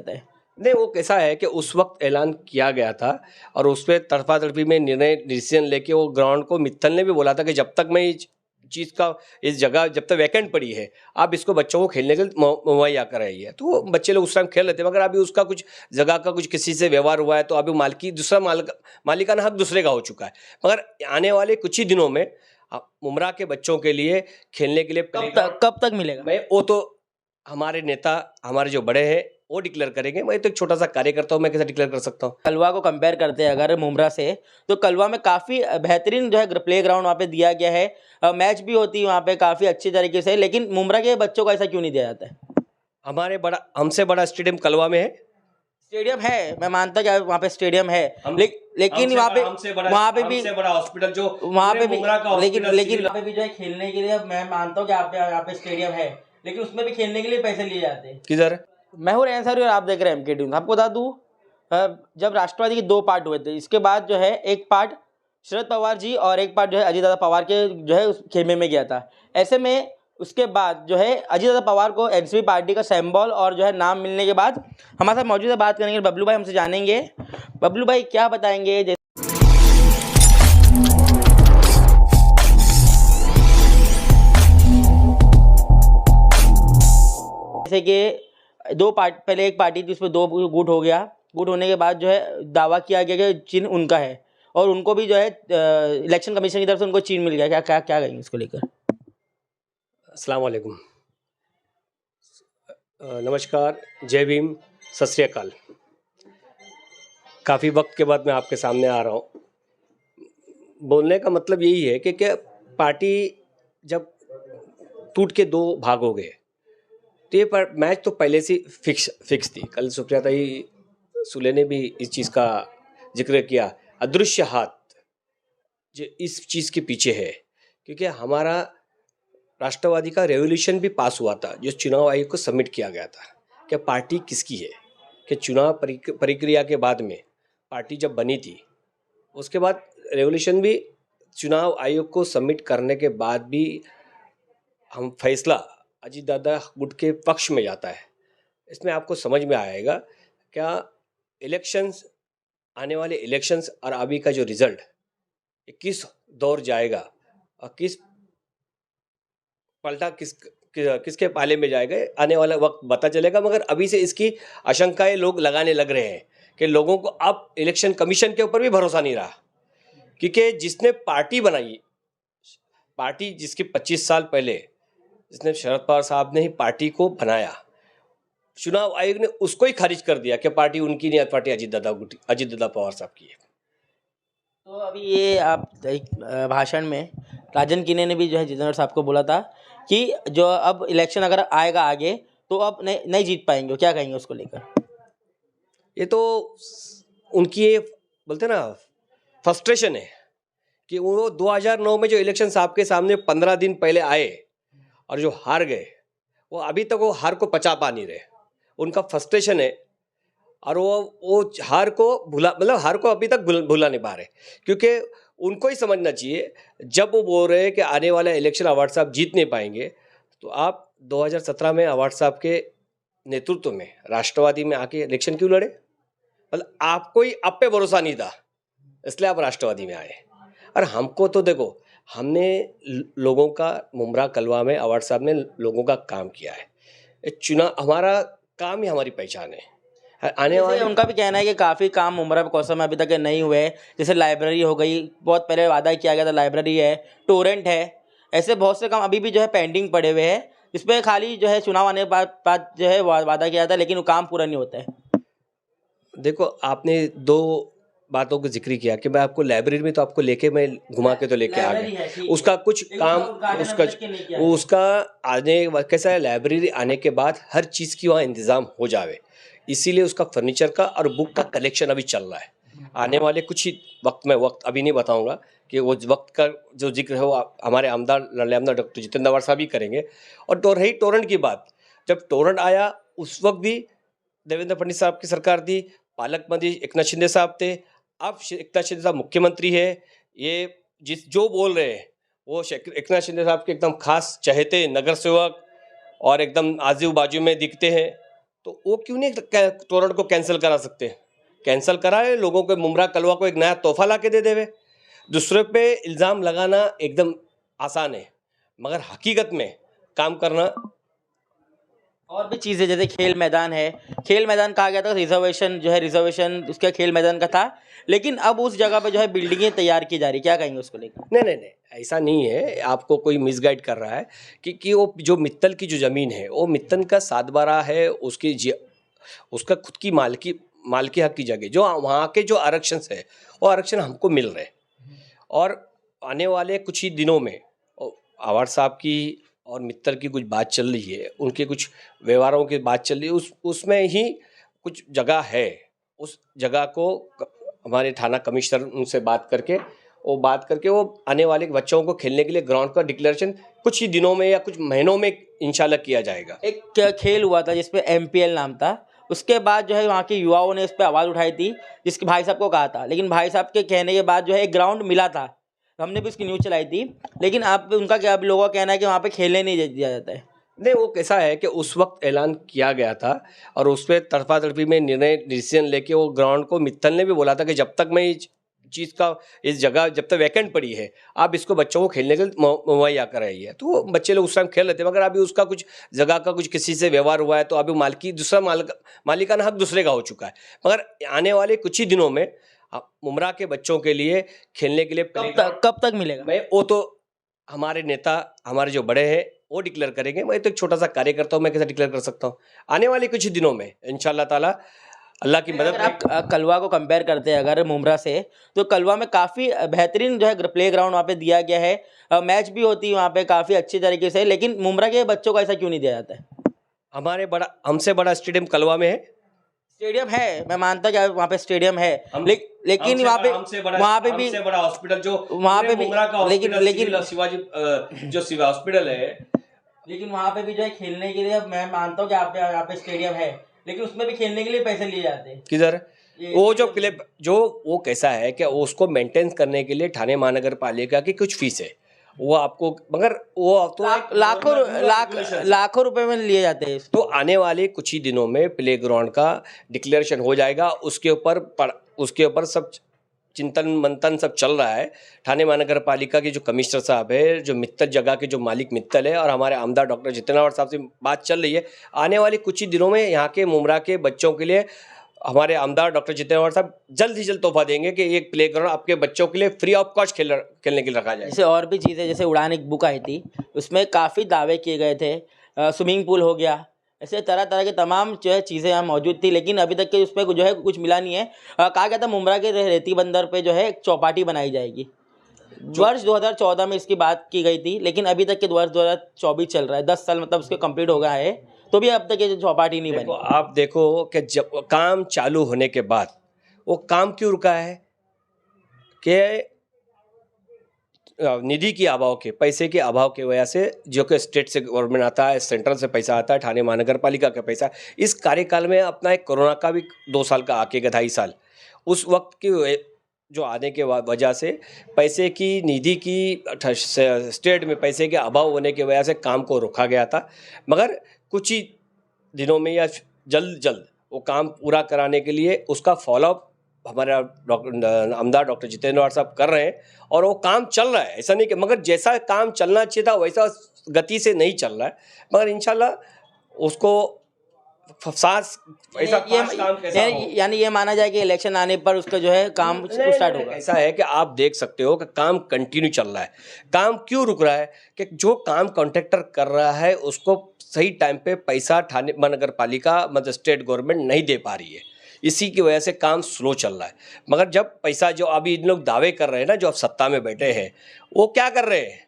जाता है? नहीं, वो कैसा है कि उस वक्त ऐलान किया गया था और उस पर तरफा-तर्फी में डिसीजन लेके वो ग्राउंड को मित्तल ने भी बोला था कि जब तक मैं चीज़ का इस जगह जब तक वैकेंट पड़ी है, आप इसको बच्चों को खेलने के लिए मुहैया कराइए। तो बच्चे लोग उस टाइम खेल रहे थे, मगर अभी उसका कुछ जगह का कुछ किसी से व्यवहार हुआ है, तो अभी मालिकाना हक दूसरे का हो चुका है। मगर आने वाले कुछ ही दिनों में मुमरा के बच्चों के लिए खेलने के लिए कब तक मिलेगा? वो तो हमारे नेता, हमारे जो बड़े हैं वो डिक्लेयर करेंगे। मैं तो एक छोटा सा कार्यकर्ता हूँ, मैं कैसे डिक्लेयर कर सकता हूँ? कलवा को कंपेयर करते हैं अगर मुमरा से, तो कलवा में काफ़ी बेहतरीन जो है प्ले ग्राउंड वहाँ पे दिया गया है, मैच भी होती है वहाँ पे काफ़ी अच्छी तरीके से, लेकिन मुमरा के बच्चों को ऐसा क्यों नहीं दिया जाता है? हमसे बड़ा स्टेडियम कलवा में है। स्टेडियम है, मैं मानता कि वहाँ पे स्टेडियम है, लेकिन वहाँ पे भी बड़ा हॉस्पिटल जो वहाँ पे भी लेकिन हॉस्पिटल वहाँ पे भी जो है खेलने के लिए मैं मानता हूँ कि यहाँ पे स्टेडियम है, लेकिन उसमें भी खेलने के लिए पैसे लिए जाते हैं। किधर? मैं हूँ रेन सर और आप देख रहे हैं MK न्यूज़। आपको बता दूँ, जब राष्ट्रवादी के 2 पार्ट हुए थे, इसके बाद जो है एक पार्ट शरद पवार जी और एक पार्ट जो है अजीत दादा पवार के जो है उस खेमे में गया था। ऐसे में उसके बाद जो है अजीत दादा पवार को एनसीपी पार्टी का सिंबल और जो है नाम मिलने के बाद हमारे साथ मौजूद है, बात करेंगे बबलू भाई, हमसे जानेंगे। बबलू भाई क्या बताएंगे? जैसे कि पहले एक पार्टी थी, उसमें 2 गुट हो गया, गुट होने के बाद जो है दावा किया गया कि चिन्ह उनका है और उनको भी जो है इलेक्शन कमीशन की तरफ से उनको चिन्ह मिल गया। क्या कहेंगे इसको लेकर? अस्सलाम वालेकुम, नमस्कार, जय भीम, सत श्री अकाल। काफ़ी वक्त के बाद मैं आपके सामने आ रहा हूँ। बोलने का मतलब यही है कि क्या पार्टी जब टूट के 2 भाग हो गए, तो ये मैच तो पहले से फिक्स थी। कल सुप्रियाताई सुले ने भी इस चीज़ का जिक्र किया, अदृश्य हाथ जो इस चीज़ के पीछे है, क्योंकि हमारा राष्ट्रवादी का रेवोल्यूशन भी पास हुआ था, जो चुनाव आयोग को सबमिट किया गया था कि पार्टी किसकी है। कि चुनाव प्रक्रिया के बाद में पार्टी जब बनी थी, उसके बाद रेवोल्यूशन भी चुनाव आयोग को सबमिट करने के बाद भी हम फैसला अजीत दादा गुट के पक्ष में जाता है। इसमें आपको समझ में आएगा क्या इलेक्शंस, आने वाले इलेक्शंस और अभी का जो रिजल्ट किस दौर जाएगा और किसके पाले में जाएगा, आने वाला वक्त पता चलेगा। मगर अभी से इसकी आशंकाएं लोग लगाने लग रहे हैं कि लोगों को अब इलेक्शन कमीशन के ऊपर भी भरोसा नहीं रहा, क्योंकि जिसने पार्टी बनाई, पार्टी जिसकी 25 साल पहले जिसने शरद पवार साहब ने ही पार्टी को बनाया, चुनाव आयोग ने उसको ही खारिज कर दिया कि पार्टी उनकी नहीं, पार्टी अजीत दादा पवार साहब की है। तो अभी ये आप एक भाषण में राजन किने ने भी जो है जितेंद्र साहब को बोला था कि जो अब इलेक्शन अगर आएगा आगे तो अब नहीं जीत पाएंगे, क्या कहेंगे उसको लेकर? ये तो उनकी ये बोलते ना फ्रस्ट्रेशन है कि वो 2009 में जो इलेक्शन आपके सामने 15 दिन पहले आए और जो हार गए, वो अभी तक वो हार को पचा पा नहीं रहे। उनका फ्रस्ट्रेशन है और वो हार को हार को अभी तक भुला नहीं पा रहे, क्योंकि उनको ही समझना चाहिए जब वो बोल रहे हैं कि आने वाला इलेक्शन अवार्ड साहब जीत नहीं पाएंगे, तो आप 2017 में अवार्ड साहब के नेतृत्व में राष्ट्रवादी में आके इलेक्शन क्यों लड़े? मतलब आपको ही आप पे भरोसा नहीं था, इसलिए आप राष्ट्रवादी में आए। और हमको तो देखो, हमने लोगों का मुमरा कलवा में अवार्ड साहब ने लोगों का काम किया है। चुनाव हमारा काम ही हमारी पहचान है। आने वाले उनका भी कहना है कि काफ़ी काम मुमरा कौशल में अभी तक नहीं हुए, जैसे लाइब्रेरी हो गई, बहुत पहले वादा किया गया था, लाइब्रेरी है, टोरेंट है, ऐसे बहुत से काम अभी भी जो है पेंडिंग पड़े हुए हैं, इस पर खाली जो है चुनाव आने के बाद जो है वादा किया था, लेकिन वो काम पूरा नहीं होता है। देखो, आपने 2 बातों का जिक्र किया कि मैं आपको लाइब्रेरी में तो आपको लेके मैं घुमा के तो लेके आ गया, उसका कुछ काम उसका आने कैसा है, लाइब्रेरी आने के बाद हर चीज़ की वहाँ इंतज़ाम हो जावे, इसीलिए उसका फर्नीचर का और बुक का कलेक्शन अभी चल रहा है। आने वाले कुछ ही वक्त अभी नहीं बताऊंगा कि वो वक्त का जो जिक्र है वो हमारे लड़ले आमदार डॉक्टर जितेंद्र पवार साहब ही करेंगे। और तो रही टोरेंट की बात, जब टोरेंट आया उस वक्त भी देवेंद्र फडणवीस साहब की सरकार थी, पालक मंत्री एकनाथ शिंदे साहब थे। अब एकनाथ शिंदे साहब मुख्यमंत्री है, ये जो बोल रहे हैं वो एकनाथ शिंदे साहब के एकदम खास चहेते नगर सेवक और एकदम आजू बाजू में दिखते हैं। तो वो क्यों नहीं तोरण को कैंसिल करा सकते? कैंसिल कराए, लोगों को मुमरा कलवा को एक नया तोहफा ला के दे देवे। दूसरे पे इल्ज़ाम लगाना एकदम आसान है, मगर हकीकत में काम करना। और भी चीज़ें जैसे खेल मैदान है, खेल मैदान कहा गया था रिजर्वेशन जो है, रिजर्वेशन उसका खेल मैदान का था, लेकिन अब उस जगह पे जो है बिल्डिंगें तैयार की जा रही, क्या कहेंगे उसको लेकर? नहीं, ऐसा नहीं है, आपको कोई मिसगाइड कर रहा है कि वो जो मित्तल की जो ज़मीन है वो मित्तल का 7/12 है, उसका खुद की मालकी हक की जगह, जो वहाँ के जो आरक्षण है वो आरक्षण हमको मिल रहे। और आने वाले कुछ ही दिनों में आवाड़ साहब की और मित्तल की कुछ बात चल रही है, उनके कुछ व्यवहारों की बात चल रही है, उसमें ही कुछ जगह है, उस जगह को हमारे थाना कमिश्नर उनसे बात करके वो आने वाले बच्चों को खेलने के लिए ग्राउंड का डिक्लेरेशन कुछ ही दिनों में या कुछ महीनों में इंशाल्लाह किया जाएगा। एक खेल हुआ था जिसपे MPL नाम था, उसके बाद जो है वहाँ के युवाओं ने इस पर आवाज़ उठाई थी, जिसके भाई साहब को कहा था, लेकिन भाई साहब के कहने के बाद जो है एक ग्राउंड मिला था, हमने भी उसकी न्यूज़ चलाई थी, लेकिन आप उनका क्या, लोगों का कहना है कि वहाँ पे खेलने नहीं दिया जाता है। नहीं, वो कैसा है कि उस वक्त ऐलान किया गया था और उस पर तरफा-तर्फी में डिसीजन लेके वो ग्राउंड को मित्तल ने भी बोला था कि जब तक मैं इस जगह जब तक वैकेंट पड़ी है, आप इसको बच्चों को खेलने के लिए मुहैया कराइए। तो बच्चे लोग उस टाइम खेल रहे थे, मगर अभी उसका कुछ जगह का कुछ किसी से व्यवहार हुआ है, तो अभी मालिकाना हक दूसरे का हो चुका है। मगर आने वाले कुछ ही दिनों में मुमरा के बच्चों के लिए खेलने के लिए कब तक मिलेगा? वो तो हमारे नेता, हमारे जो बड़े हैं वो डिक्लेयर करेंगे। मैं तो एक छोटा सा कार्यकर्ता हूँ, मैं कैसे डिक्लेयर कर सकता हूँ? आने वाले कुछ ही दिनों में इंशाल्लाह ताला, अल्लाह की मदद। आप कलवा को कंपेयर करते हैं अगर मुमरा से, तो कलवा में काफ़ी बेहतरीन जो है प्ले ग्राउंड वहाँ पे दिया गया है, मैच भी होती है वहाँ पे काफ़ी अच्छी तरीके से, लेकिन मुमरा के बच्चों को ऐसा क्यों नहीं दिया जाता है? हमसे बड़ा स्टेडियम कलवा में है। स्टेडियम है, मैं मानता कि वहाँ पे स्टेडियम है, लेकिन वहाँ पे भी बड़ा हॉस्पिटल जो वहाँ पे भी, लेकिन शिवाजी जो सिविल हॉस्पिटल है, लेकिन वहाँ पे भी जो है खेलने के लिए मैं मानता हूँ कि आप यहाँ पे स्टेडियम है, लेकिन उसमें भी खेलने के लिए पैसे लिए जाते हैं। किधर वो वो कैसा है कि उसको मेंटेन करने के लिए थाने महानगर पालिका की कुछ फीस है, वो आपको, मगर वो तो लाखों रुपए में लिए जाते हैं। तो आने वाले कुछ ही दिनों में प्ले ग्राउंड का डिक्लेरेशन हो जाएगा, उसके ऊपर सब चिंतन मंथन सब चल रहा है। थाने महानगर पालिका के जो कमिश्नर साहब है, जो मित्तल जगह के जो मालिक मित्तल है, और हमारे आमदार डॉक्टर जितेंद्र साहब से बात चल रही है। आने वाले कुछ ही दिनों में यहाँ के मुमरा के बच्चों के लिए हमारे आमदार डॉक्टर जितेंद्र साहब जल्द ही जल्द तोहफा देंगे कि एक प्ले ग्राउंड आपके बच्चों के लिए फ्री ऑफ कॉस्ट खेलने के लिए रखा जाए। जैसे और भी चीज़ें, जैसे उड़ान एक बुक आई थी, उसमें काफ़ी दावे किए गए थे, स्विमिंग पूल हो गया, ऐसे तरह तरह के तमाम जो है चीज़ें यहाँ मौजूद थी, लेकिन अभी तक के उस पर जो है कुछ मिला नहीं है। कहा गया था मुमरा के रेती बंदर पे जो है एक चौपाटी बनाई जाएगी, वर्ष 2014 में इसकी बात की गई थी, लेकिन अभी तक के वर्ष 2024 चल रहा है, 10 साल मतलब उसके कंप्लीट हो गया है, तो भी अब तक ये चौपाटी नहीं बनी। आप देखो कि जब काम चालू होने के बाद वो काम क्यों रुका है? कि निधि के अभाव के, पैसे के अभाव की वजह से, जो कि स्टेट से गवर्नमेंट आता है, सेंट्रल से पैसा आता है, थाने महानगर पालिका का पैसा, इस कार्यकाल में अपना एक कोरोना का भी 2 साल का आके 2.5 साल, उस वक्त की जो आने के वजह से पैसे की, निधि की, स्टेट में पैसे के अभाव होने की वजह से काम को रोका गया था। मगर कुछ ही दिनों में या जल्द वो काम पूरा कराने के लिए उसका फॉलोअप हमारा आमदार डॉक्टर जितेंद्र साहब कर रहे हैं, और वो काम चल रहा है। ऐसा नहीं कि, मगर जैसा काम चलना चाहिए था वैसा गति से नहीं चल रहा है, मगर इंशाल्लाह उसको यानी ये माना जाए कि इलेक्शन आने पर उसका जो है काम स्टार्ट होगा। ऐसा है कि आप देख सकते हो कि काम कंटिन्यू चल रहा है। काम क्यों रुक रहा है? कि जो काम कॉन्ट्रैक्टर कर रहा है उसको सही टाइम पे पैसा थाने महानगर पालिका मतलब स्टेट गवर्नमेंट नहीं दे पा रही है, इसी की वजह से काम स्लो चल रहा है। मगर जब पैसा, जो अभी इन लोग दावे कर रहे हैं ना, जो अब सत्ता में बैठे हैं, वो क्या कर रहे हैं?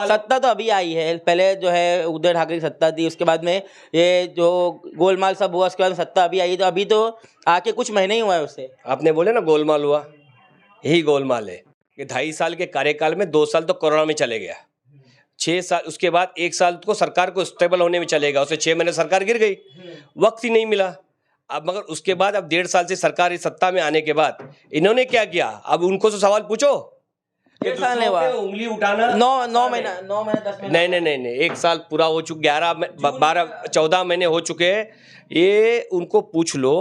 सत्ता तो अभी आई है, पहले जो है उद्धव ठाकरे की सत्ता थी, उसके बाद में ये जो गोलमाल सब हुआ, उसके बाद सत्ता अभी आई, तो अभी तो आके कुछ महीने ही हुआ है उससे। आपने बोले ना गोलमाल हुआ, यही गोलमाल है कि 2.5 साल के कार्यकाल में 2 साल तो कोरोना में चले गया, 6 साल, उसके बाद 1 साल को सरकार को स्टेबल होने में चलेगा, उससे 6 महीने सरकार गिर गई, वक्त ही नहीं मिला। अब मगर उसके बाद अब 1.5 साल से सरकार इस सत्ता में आने के बाद इन्होंने क्या किया? अब उनको तो सवाल पूछो, ये एक साल नहीं दूसरों हुआ। पे उंगली उठाना 9 महीना 10 महीना। नहीं, एक साल पूरा हो चुका, 14 महीने हो चुके हैं। ये उनको पूछ लो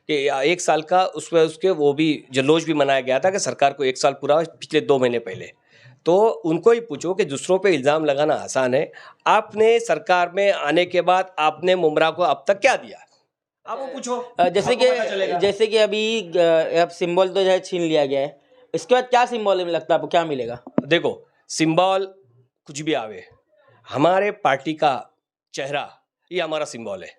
कि एक साल का उसमें उसके वो भी जल्लोष भी मनाया गया था कि सरकार को एक साल पूरा हुआ, पिछले 2 महीने पहले। तो उनको ही पूछो कि दूसरों पे इल्ज़ाम लगाना आसान है। आपने सरकार में आने के बाद आपने मुमरा को अब तक क्या दिया? आप वो पूछो, जैसे आपको पता चलेगा। कि अभी अब सिंबल तो जो है छीन लिया गया है, इसके बाद क्या सिंबल में लगता है आपको क्या मिलेगा? देखो, सिंबल कुछ भी आवे, हमारे पार्टी का चेहरा ये हमारा सिंबल है।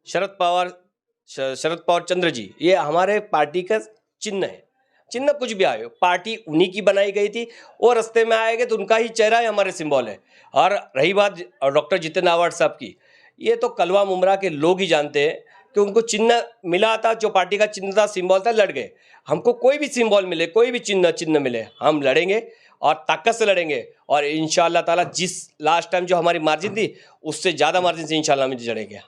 शरद पवार चंद्र जी ये हमारे पार्टी का चिन्ह है। चिन्ह कुछ भी आए, पार्टी उन्हीं की बनाई गई थी, और रास्ते में आएंगे तो उनका ही चेहरा ही हमारे सिंबल है। और रही बात डॉक्टर जितेंद्र आवाड साहब की, ये तो कलवा मुमरा के लोग ही जानते हैं कि उनको चिन्ह मिला था, जो पार्टी का चिन्ह था, सिंबल था, लड़ गए। हमको कोई भी सिंबल मिले, कोई भी चिन्ह मिले, हम लड़ेंगे और ताकत से लड़ेंगे। और इंशाल्लाह ताला जिस लास्ट टाइम जो हमारी मार्जिन थी उससे ज़्यादा मार्जिन से इंशाल्लाह हम लड़ेंगे।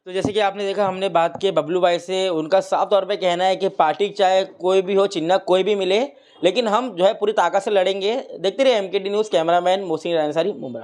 तो जैसे कि आपने देखा, हमने बात की बबलू भाई से, उनका साफ तौर पे कहना है कि पार्टी चाहे कोई भी हो, चिन्ह कोई भी मिले, लेकिन हम जो है पूरी ताकत से लड़ेंगे। देखते रहिए MKT news, cameraman Mohsin Ansari, Mumbai.